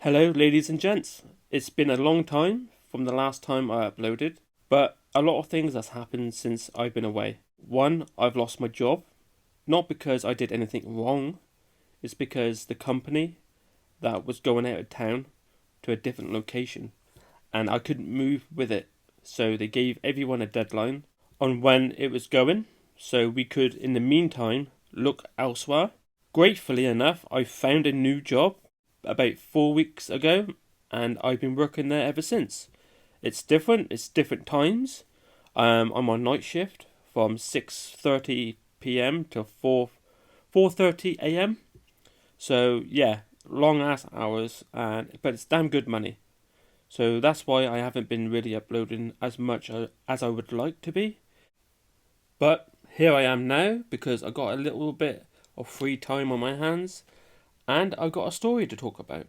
Hello, ladies and gents. It's been a long time from the last time I uploaded, but a lot of things has happened since I've been away. One, I've lost my job, not because I did anything wrong, it's because the company that was going out of town to a different location, and I couldn't move with it, so they gave everyone a deadline on when it was going, so we could, in the meantime, look elsewhere. Gratefully enough, I found a new job about 4 weeks ago, and I've been working there ever since. It's different times. I'm on night shift from 6:30 p.m. to 4:30 a.m. So yeah, long ass hours, but it's damn good money. So that's why I haven't been really uploading as much as I would like to be. But here I am now because I got a little bit of free time on my hands, and I got a story to talk about.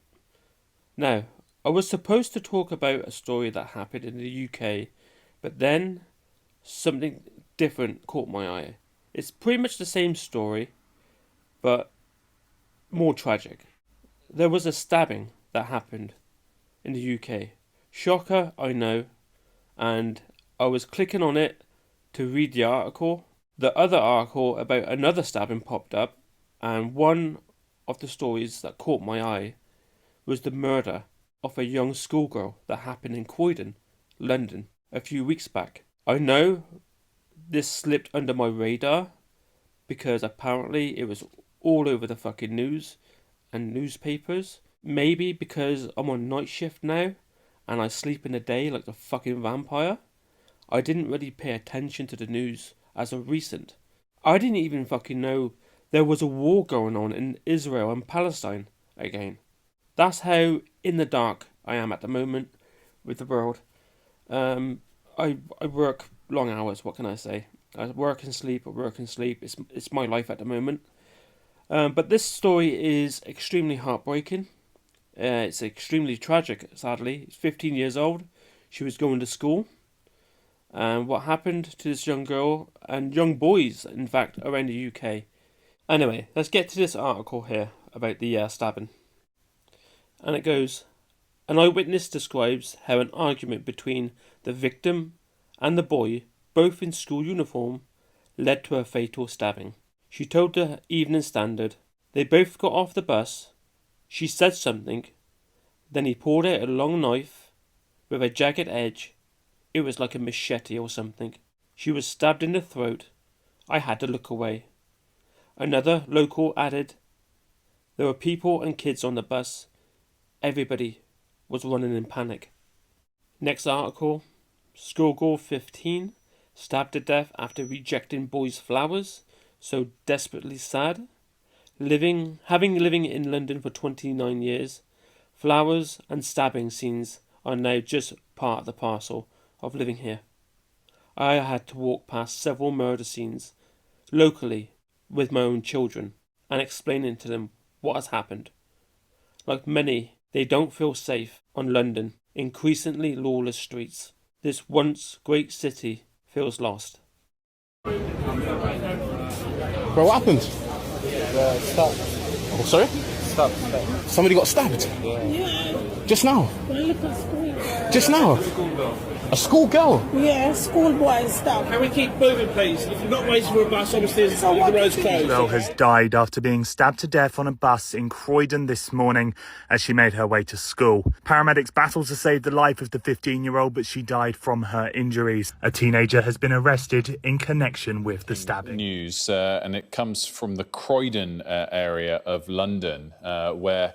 Now, I was supposed to talk about a story that happened in the UK, but then something different caught my eye. It's pretty much the same story, but more tragic. There was a stabbing that happened in the UK. Shocker, I know, and I was clicking on it to read the article. The other article about another stabbing popped up, and one of the stories that caught my eye was the murder of a young schoolgirl that happened in Croydon, London, a few weeks back. I know this slipped under my radar because apparently it was all over the fucking news and newspapers. Maybe because I'm on night shift now and I sleep in the day like a fucking vampire. I didn't really pay attention to the news as of recent. I didn't even fucking know there was a war going on in Israel and Palestine again. That's how in the dark I am at the moment with the world. I work long hours. What can I say? I work and sleep. I work and sleep. It's my life at the moment. But this story is extremely heartbreaking. It's extremely tragic. Sadly, it's 15 years old. She was going to school. And what happened to this young girl and young boys, in fact, around the UK. Anyway, let's get to this article here about the stabbing. And it goes, an eyewitness describes how an argument between the victim and the boy, both in school uniform, led to a fatal stabbing. She told the Evening Standard, they both got off the bus, she said something, then he pulled out a long knife with a jagged edge. It was like a machete or something. She was stabbed in the throat. I had to look away. Another local added, there were people and kids on the bus. Everybody was running in panic. Next article, schoolgirl 15 stabbed to death after rejecting boys' flowers, so desperately sad. Having living in London for 29 years, flowers and stabbing scenes are now just part of the parcel of living here. I had to walk past several murder scenes locally with my own children and explaining to them what has happened. Like many, they don't feel safe on London, increasingly lawless streets. This once great city feels lost. Bro, what happened? Stabbed. Oh, sorry? Stabbed. Somebody got stabbed? Yeah, Just now? when I look at school. Just now? A schoolgirl? Yeah, schoolboy stuff. Can we keep moving, please? If you're not waiting for a bus, obviously So the what road's did you closed. Girl has died after being stabbed to death on a bus in Croydon this morning as she made her way to school. Paramedics battled to save the life of the 15-year-old, but she died from her injuries. A teenager has been arrested in connection with the stabbing. News, and it comes from the Croydon area of London, where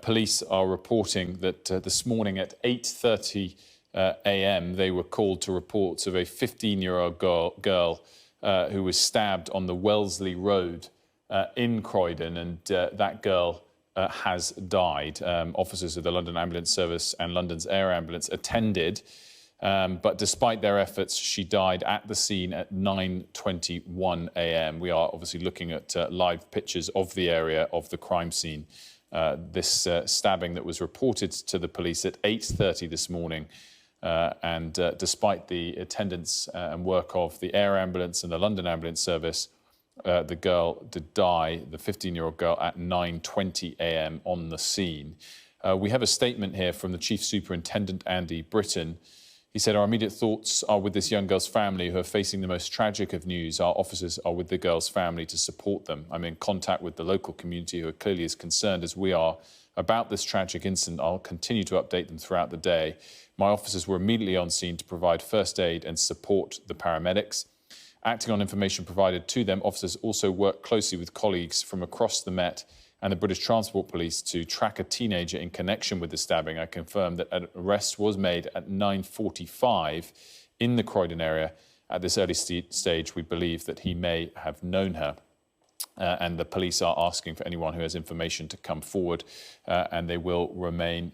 police are reporting that this morning at 8:30 a.m. they were called to reports of a 15-year-old girl who was stabbed on the Wellesley Road in Croydon, and that girl has died. Officers of the London Ambulance Service and London's Air Ambulance attended, but despite their efforts, she died at the scene at 9:21 a.m. We are obviously looking at live pictures of the area of the crime scene. This stabbing that was reported to the police at 8:30 this morning. And despite the attendance and work of the Air Ambulance and the London Ambulance Service, the girl did die, the 15-year-old girl, at 9:20 a.m. on the scene. We have a statement here from the Chief Superintendent, Andy Britton. He said, our immediate thoughts are with this young girl's family who are facing the most tragic of news. Our officers are with the girl's family to support them. I'm in contact with the local community who are clearly as concerned as we are about this tragic incident. I'll continue to update them throughout the day. My officers were immediately on scene to provide first aid and support the paramedics. Acting on information provided to them, officers also worked closely with colleagues from across the Met and the British Transport Police to track a teenager in connection with the stabbing. I confirm that an arrest was made at 9:45 in the Croydon area. At this early stage, we believe that he may have known her. And the police are asking for anyone who has information to come forward, and they will remain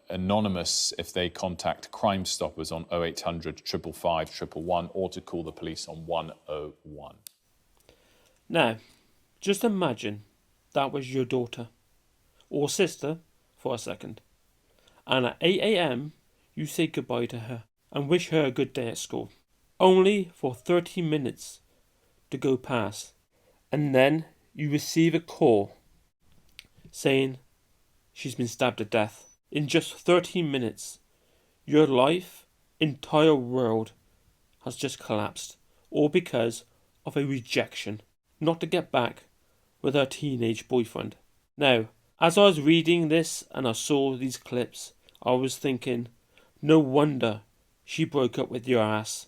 anonymous if they contact Crime Stoppers on 0800 555 111 or to call the police on 101. Now, just imagine that was your daughter or sister for a second, and at 8 a.m. you say goodbye to her and wish her a good day at school, only for 30 minutes to go past, and then you receive a call saying she's been stabbed to death. In just 30 minutes, your life, entire world has just collapsed, all because of a rejection not to get back with her teenage boyfriend. Now, as I was reading this and I saw these clips, I was thinking, no wonder she broke up with your ass.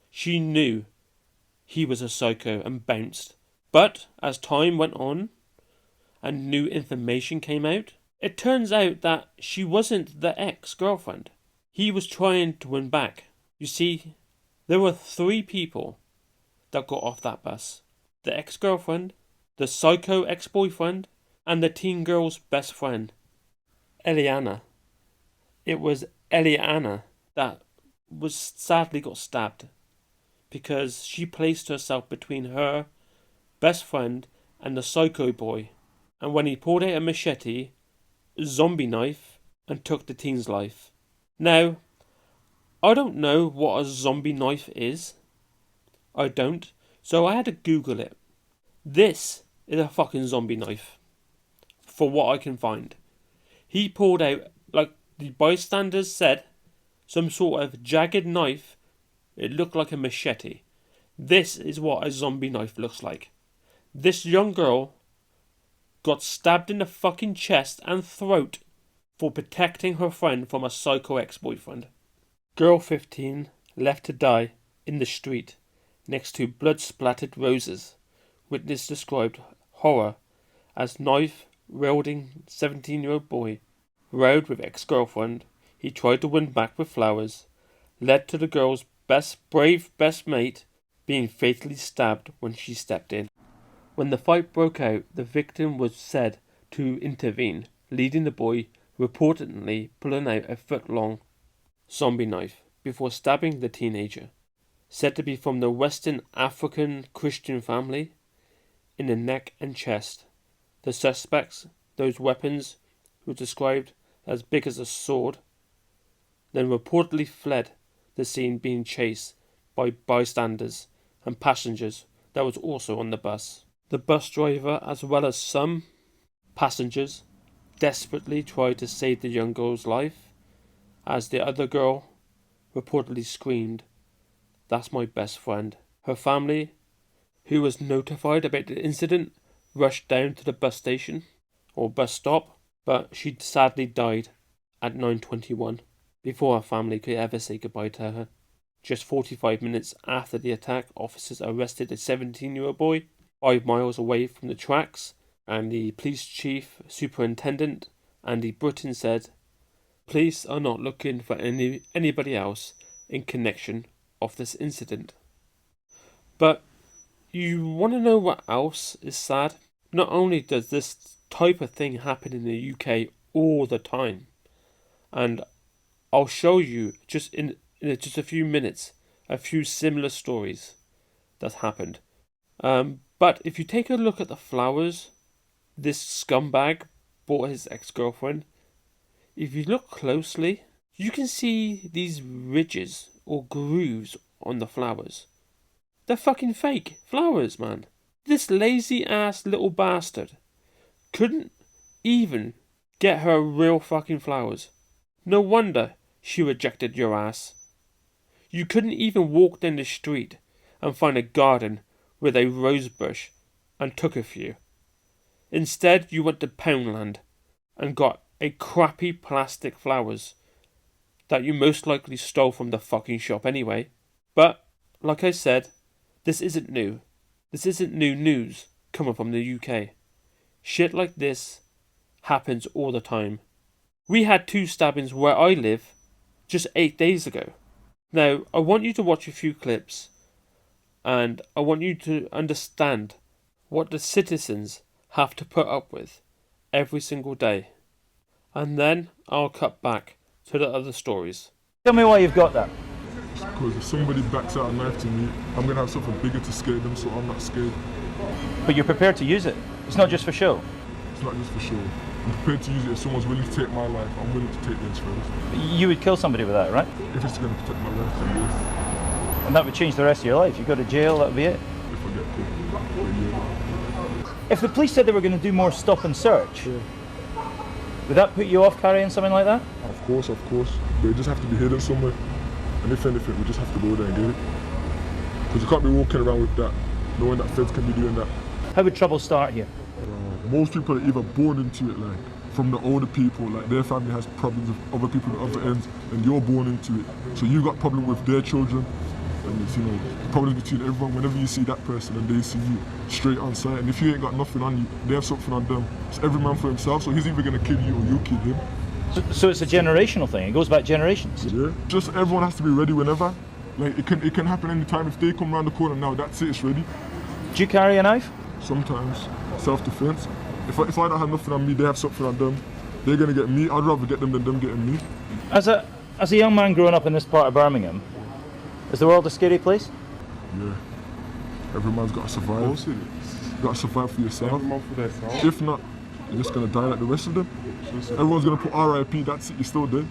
She knew he was a psycho and bounced. But as time went on and new information came out, it turns out that she wasn't the ex-girlfriend. He was trying to win back. You see, there were 3 people that got off that bus. The ex-girlfriend, the psycho ex-boyfriend, and the teen girl's best friend, Eliana. It was Eliana that was sadly got stabbed because she placed herself between her best friend and the psycho boy, and when he pulled out a machete, a zombie knife, and took the teen's life. Now, I don't know what a zombie knife is. I don't, so I had to Google it. This is a fucking zombie knife, for what I can find. He pulled out, like the bystanders said, some sort of jagged knife. It looked like a machete. This is what a zombie knife looks like. This young girl got stabbed in the fucking chest and throat for protecting her friend from a psycho ex-boyfriend. Girl 15 left to die in the street next to blood-splattered roses. Witness described horror as knife-wielding 17-year-old boy rode with ex-girlfriend. He tried to win back with flowers, led to the girl's brave best mate being fatally stabbed when she stepped in. When the fight broke out, the victim was said to intervene, leading the boy, reportedly pulling out a foot-long zombie knife before stabbing the teenager, said to be from the Western African Christian family, in the neck and chest. The suspects, those weapons, were described as big as a sword, then reportedly fled the scene, being chased by bystanders and passengers that was also on the bus. The bus driver, as well as some passengers, desperately tried to save the young girl's life, as the other girl reportedly screamed, "That's my best friend." Her family, who was notified about the incident, rushed down to the bus station, or bus stop, but she sadly died at 9:21, before her family could ever say goodbye to her. Just 45 minutes after the attack, officers arrested a 17-year-old boy 5 miles away from the tracks, and the police chief superintendent, Andy Britton, said, "Police are not looking for anybody else in connection of this incident." But you want to know what else is sad? Not only does this type of thing happen in the UK all the time, and I'll show you just in just a few minutes a few similar stories that happened. But if you take a look at the flowers this scumbag bought his ex-girlfriend, if you look closely, you can see these ridges or grooves on the flowers. They're fucking fake flowers, man. This lazy ass little bastard couldn't even Get her real fucking flowers. No wonder she rejected your ass. You couldn't even walk down the street and find a garden with a rose bush and took a few. Instead, you went to Poundland and got a crappy plastic flowers that you most likely stole from the fucking shop anyway. But, like I said, this isn't new. This isn't new news coming from the UK. Shit like this happens all the time. We had 2 stabbings where I live just 8 days ago. Now, I want you to watch a few clips and I want you to understand what the citizens have to put up with every single day. And then I'll cut back to the other stories. Tell me why you've got that. Because if somebody backs out a knife to me, I'm going to have something bigger to scare them, so I'm not scared. But you're prepared to use it. It's not just for show. It's not just for show. I'm prepared to use it if someone's willing to take my life. I'm willing to take theirs first. You would kill somebody with that, right? If it's going to protect my life, then yes. And that would change the rest of your life. You go to jail, that would be it. If I get caught, then yeah. If the police said they were going to do more stop and search, would that put you off carrying something like that? Of course. But it just have to be hidden somewhere. And if anything, we just have to go there and get it. Because you can't be walking around with that, knowing that feds can be doing that. How would trouble start here? Most people are either born into it, like from the older people, like their family has problems with other people at other ends, and you're born into it. So you've got problem with their children, and it's, you know, problems between everyone. Whenever you see that person and they see you straight on sight, and if you ain't got nothing on you, they have something on them. It's every man for himself, so he's either gonna kill you or you kill him. So it's a generational thing. It goes back generations. Yeah, just everyone has to be ready whenever. Like it can happen anytime. If they come around the corner now, that's it, it's ready. Do you carry a knife? Sometimes, self-defense. If I don't have nothing on me, they have something on them. They're gonna get me. I'd rather get them than them getting me. As a young man growing up in this part of Birmingham, is the world a scary place? Yeah. Every man's got to survive. Of course it is. You got to survive for yourself. Every man for themselves. If not, you're just gonna die like the rest of them. Everyone's gonna put RIP. That's it. You're still dead.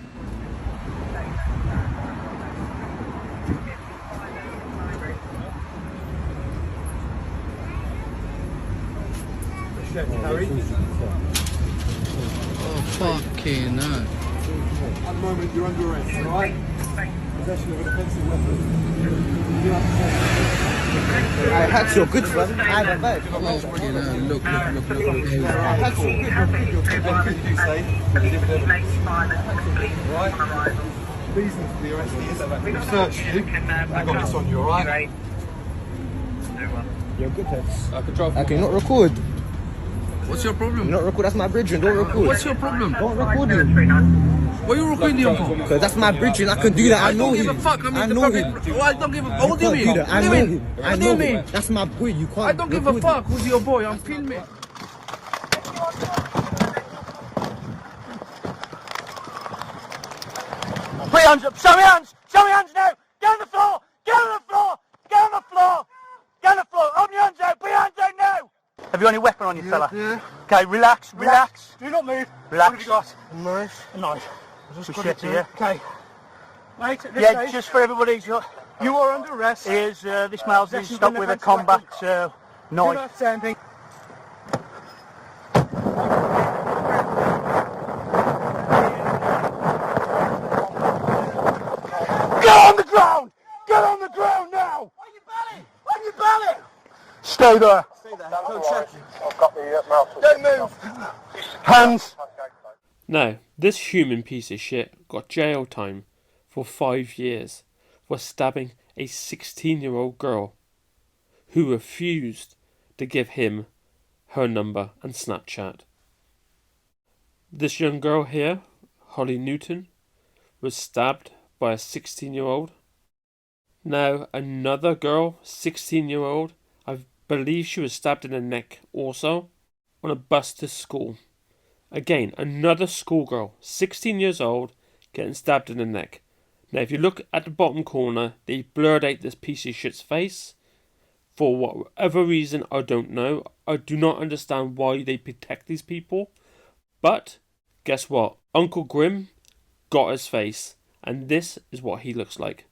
Oh, fucking no. At the moment, you're under arrest, alright? Possession of an offensive weapon. Hats your good friend. I have a bag. Fucking no. Look. Hats your good. What did you say? Right? Reason for the arrest is we've searched you. I got this on you, alright? You're good, heads. Okay, not record. What's your problem? Not record, that's my bridging, don't record. What's your problem? Don't record him. What are you recording him for? Because that's my bridging, I can do that, I know him. I don't give a fuck, I know him. I don't give a fuck. What do you mean? I know him. I know him. him. That's my boy, you can't. I don't give a fuck who's your boy, I'm filming. Put your hands up! Show me hands! Show me hands now! Get on the floor! Get on the floor! Get on the floor! Get on the floor! Open your hands out! Put your hands out now! Have you got any weapon on you, fella? Yeah. Okay, relax. Do not move. Relax. What have you got? A knife. A knife. Just For shit here. Okay. Mate, at this Yeah, stage, just for everybody. you are under arrest. Here's this man's been Possession of stopped an with a offensive combat Do knife. not say anything. Get on the ground! Get on the ground now! On your belly! On your belly! Stay there. Stay there. Don't check. I've got the mouth. Don't move. Hands. Now, this human piece of shit got jail time for 5 years for stabbing a 16-year-old girl who refused to give him her number and Snapchat. This young girl here, Holly Newton, was stabbed by a 16-year-old. Now, another girl, 16-year-old, I believe she was stabbed in the neck also, on a bus to school. Again, another schoolgirl, 16 years old, getting stabbed in the neck. Now, if you look at the bottom corner, they blurred out this piece of shit's face. For whatever reason, I don't know. I do not understand why they protect these people. But, guess what? Uncle Grim got his face. And this is what he looks like.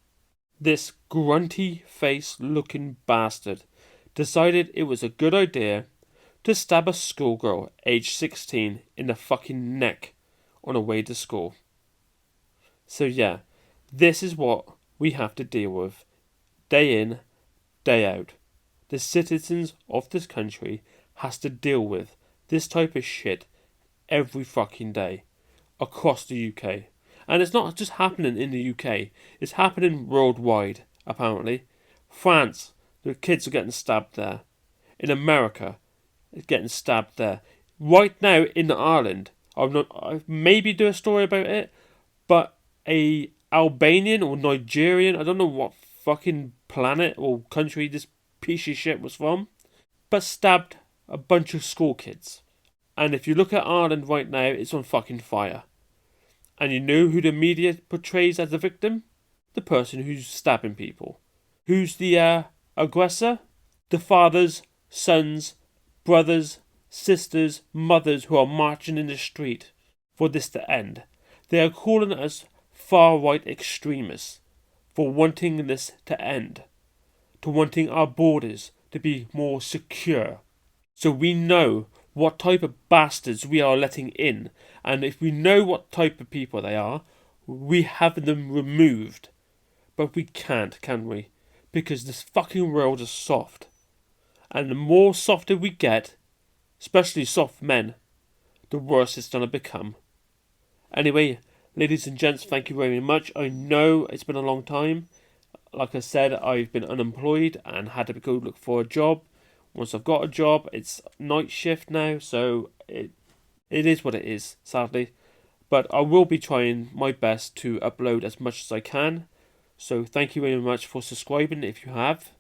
This grunty face looking bastard decided it was a good idea to stab a schoolgirl aged 16 in the fucking neck on her way to school. So yeah, this is what we have to deal with day in, day out. The citizens of this country has to deal with this type of shit every fucking day across the UK. And it's not just happening in the UK, it's happening worldwide, apparently. France, the kids are getting stabbed there. In America, it's getting stabbed there. Right now in Ireland, I maybe do a story about it, but a Albanian or Nigerian, I don't know what fucking planet or country this piece of shit was from, but stabbed a bunch of school kids. And if you look at Ireland right now, it's on fucking fire. And you know who the media portrays as the victim? The person who's stabbing people. Who's the aggressor? The fathers, sons, brothers, sisters, mothers who are marching in the street for this to end. They are calling us far-right extremists for wanting this to end, to wanting our borders to be more secure. So we know what type of bastards we are letting in, and if we know what type of people they are, we have them removed. But we can't, can we? Because this fucking world is soft. And the more softer we get, especially soft men, the worse it's going to become. Anyway, ladies and gents, thank you very much. I know it's been a long time. Like I said, I've been unemployed and had to go look for a job. Once I've got a job, it's night shift now, so it is what it is, sadly. But I will be trying my best to upload as much as I can. So thank you very much for subscribing if you have.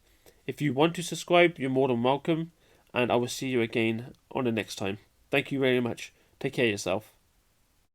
If you want to subscribe, you're more than welcome. And I will see you again on the next time. Thank you very much. Take care of yourself.